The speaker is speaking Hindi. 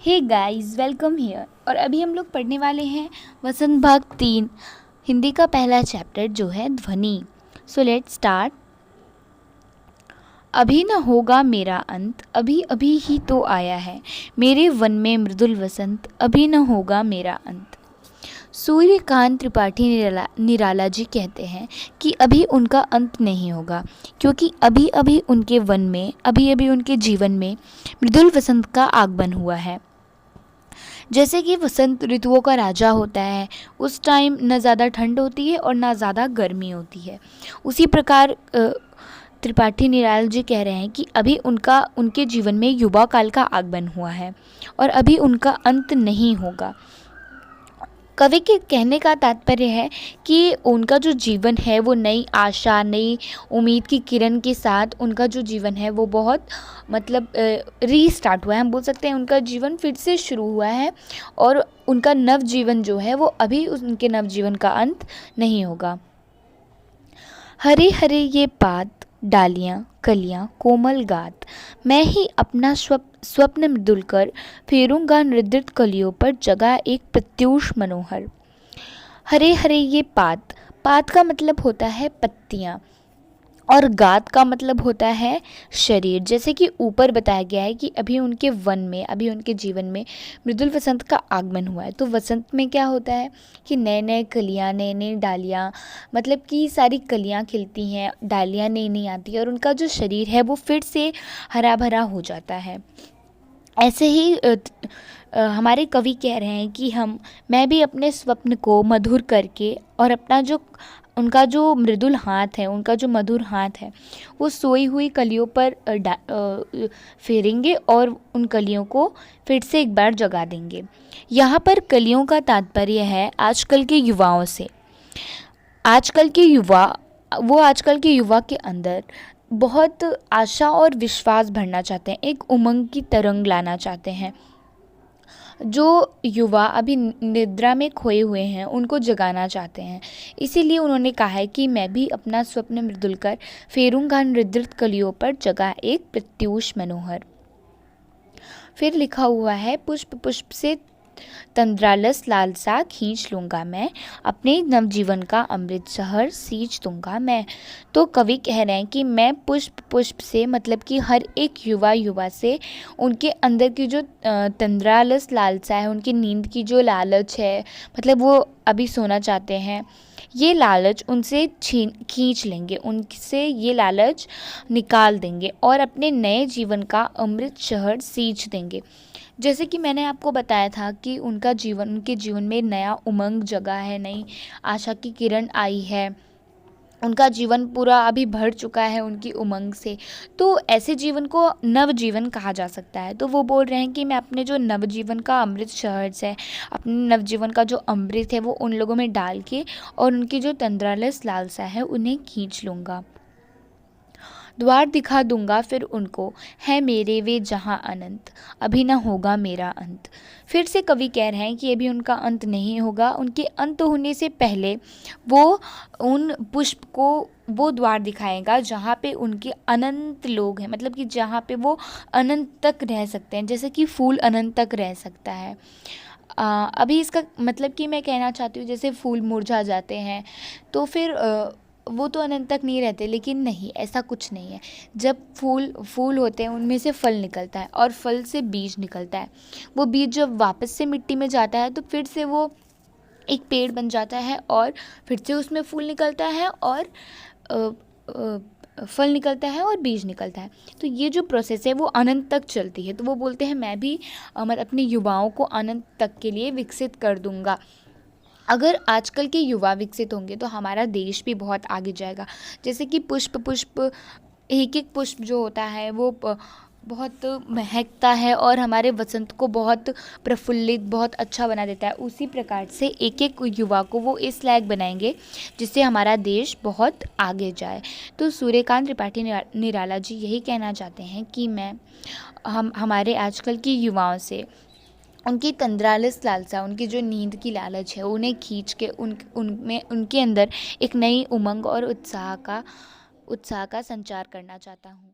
Hey guys, welcome here. और अभी हम लोग पढ़ने वाले हैं वसंत भाग 3 हिंदी का पहला चैप्टर जो है ध्वनि। So let's start. अभी न होगा मेरा अंत, अभी अभी ही तो आया है मेरे वन में मृदुल वसंत, अभी न होगा मेरा अंत। सूर्यकांत त्रिपाठी निराला जी कहते हैं कि अभी उनका अंत नहीं होगा, क्योंकि अभी अभी उनके वन में, अभी अभी उनके जीवन में मृदुल वसंत का आगमन हुआ है। जैसे कि वसंत ऋतुओं का राजा होता है, उस टाइम न ज़्यादा ठंड होती है और ना ज़्यादा गर्मी होती है। उसी प्रकार त्रिपाठी निराला जी कह रहे हैं कि अभी उनके जीवन में युवा काल का आगमन हुआ है और अभी उनका अंत नहीं होगा। कवि के कहने का तात्पर्य है कि उनका जो जीवन है वो नई आशा, नई उम्मीद की किरण के साथ उनका जो जीवन है वो बहुत रीस्टार्ट हुआ है। हम बोल सकते हैं उनका जीवन फिर से शुरू हुआ है और उनका नव जीवन जो है वो अभी उनके नव जीवन का अंत नहीं होगा। हरे हरे ये पात, डालियाँ कलियाँ कोमल गात, मैं ही अपना स्वप्न मृदुल कर, फेरूंगा नृदित कलियों पर जगा एक प्रत्यूष मनोहर। हरे हरे ये पात, पात का मतलब होता है पत्तियाँ और गात का मतलब होता है शरीर। जैसे कि ऊपर बताया गया है कि अभी उनके वन में, अभी उनके जीवन में मृदुल वसंत का आगमन हुआ है। तो वसंत में क्या होता है कि नए नए कलियाँ, नए नए डालियाँ, मतलब कि सारी कलियाँ खिलती हैं, डालियाँ नई नई आती है और उनका जो शरीर है वो फिर से हरा भरा हो जाता है। ऐसे ही हमारे कवि कह रहे हैं कि मैं भी अपने स्वप्न को मधुर करके और अपना जो उनका जो मृदुल हाथ है, उनका जो मधुर हाथ है, वो सोई हुई कलियों पर फेरेंगे और उन कलियों को फिर से एक बार जगा देंगे। यहाँ पर कलियों का तात्पर्य है आजकल के युवाओं से। आजकल के युवा के अंदर बहुत आशा और विश्वास भरना चाहते हैं, एक उमंग की तरंग लाना चाहते हैं। जो युवा अभी निद्रा में खोए हुए हैं उनको जगाना चाहते हैं। इसीलिए उन्होंने कहा है कि मैं भी अपना स्वप्न मृदुल कर, फेरूंगा नृदित कलियों पर जगा एक प्रत्यूष मनोहर। फिर लिखा हुआ है, पुष्प पुष्प से तंद्रालस लालसा खींच लूँगा मैं, अपने नवजीवन का अमृत शहर सींच दूँगा मैं। तो कवि कह रहे हैं कि मैं पुष्प पुष्प से, मतलब कि हर एक युवा से उनके अंदर की जो तंद्रालस लालसा है, उनकी नींद की जो लालच है, मतलब वो अभी सोना चाहते हैं, ये लालच उनसे खींच लेंगे, उनसे ये लालच निकाल देंगे और अपने नए जीवन का अमृत शहर सींच देंगे। जैसे कि मैंने आपको बताया था कि उनके जीवन में नया उमंग जगा है, नई आशा की किरण आई है, उनका जीवन पूरा अभी भर चुका है उनकी उमंग से। तो ऐसे जीवन को नवजीवन कहा जा सकता है। तो वो बोल रहे हैं कि मैं अपने जो नवजीवन का अमृत शहर है, अपने नवजीवन का जो अमृत है वो उन लोगों में डाल के और उनकी जो तंद्रालस लालसा है उन्हें खींच लूँगा। द्वार दिखा दूंगा फिर उनको, है मेरे वे जहाँ अनंत, अभी न होगा मेरा अंत। फिर से कवि कह रहे हैं कि अभी उनका अंत नहीं होगा। उनके अंत होने से पहले वो उन पुष्प को वो द्वार दिखाएगा जहाँ पे उनके अनंत लोग हैं, मतलब कि जहाँ पे वो अनंत तक रह सकते हैं, जैसे कि फूल अनंत तक रह सकता है। अभी इसका मतलब कि मैं कहना चाहती हूँ जैसे फूल मुरझा जाते हैं तो फिर वो तो अनंत तक नहीं रहते, लेकिन नहीं, ऐसा कुछ नहीं है। जब फूल होते हैं उनमें से फल निकलता है और फल से बीज निकलता है। वो बीज जब वापस से मिट्टी में जाता है तो फिर से वो एक पेड़ बन जाता है और फिर से उसमें फूल निकलता है और फल निकलता है और बीज निकलता है। तो ये जो प्रोसेस है वो अनंत तक चलती है। तो वो बोलते हैं मैं भी अपने युवाओं को अनंत तक के लिए विकसित कर दूंगा। अगर आजकल के युवा विकसित होंगे तो हमारा देश भी बहुत आगे जाएगा। जैसे कि पुष्प एक एक पुष्प जो होता है वो बहुत महकता है और हमारे वसंत को बहुत प्रफुल्लित, बहुत अच्छा बना देता है। उसी प्रकार से एक एक युवा को वो इस लायक बनाएंगे जिससे हमारा देश बहुत आगे जाए। तो सूर्यकांत त्रिपाठी निराला जी यही कहना चाहते हैं कि हमारे आजकल की युवाओं से उनकी तंद्रालस लालसा, उनकी जो नींद की लालच है, उन्हें खींच के उनके अंदर एक नई उमंग और उत्साह का संचार करना चाहता हूँ।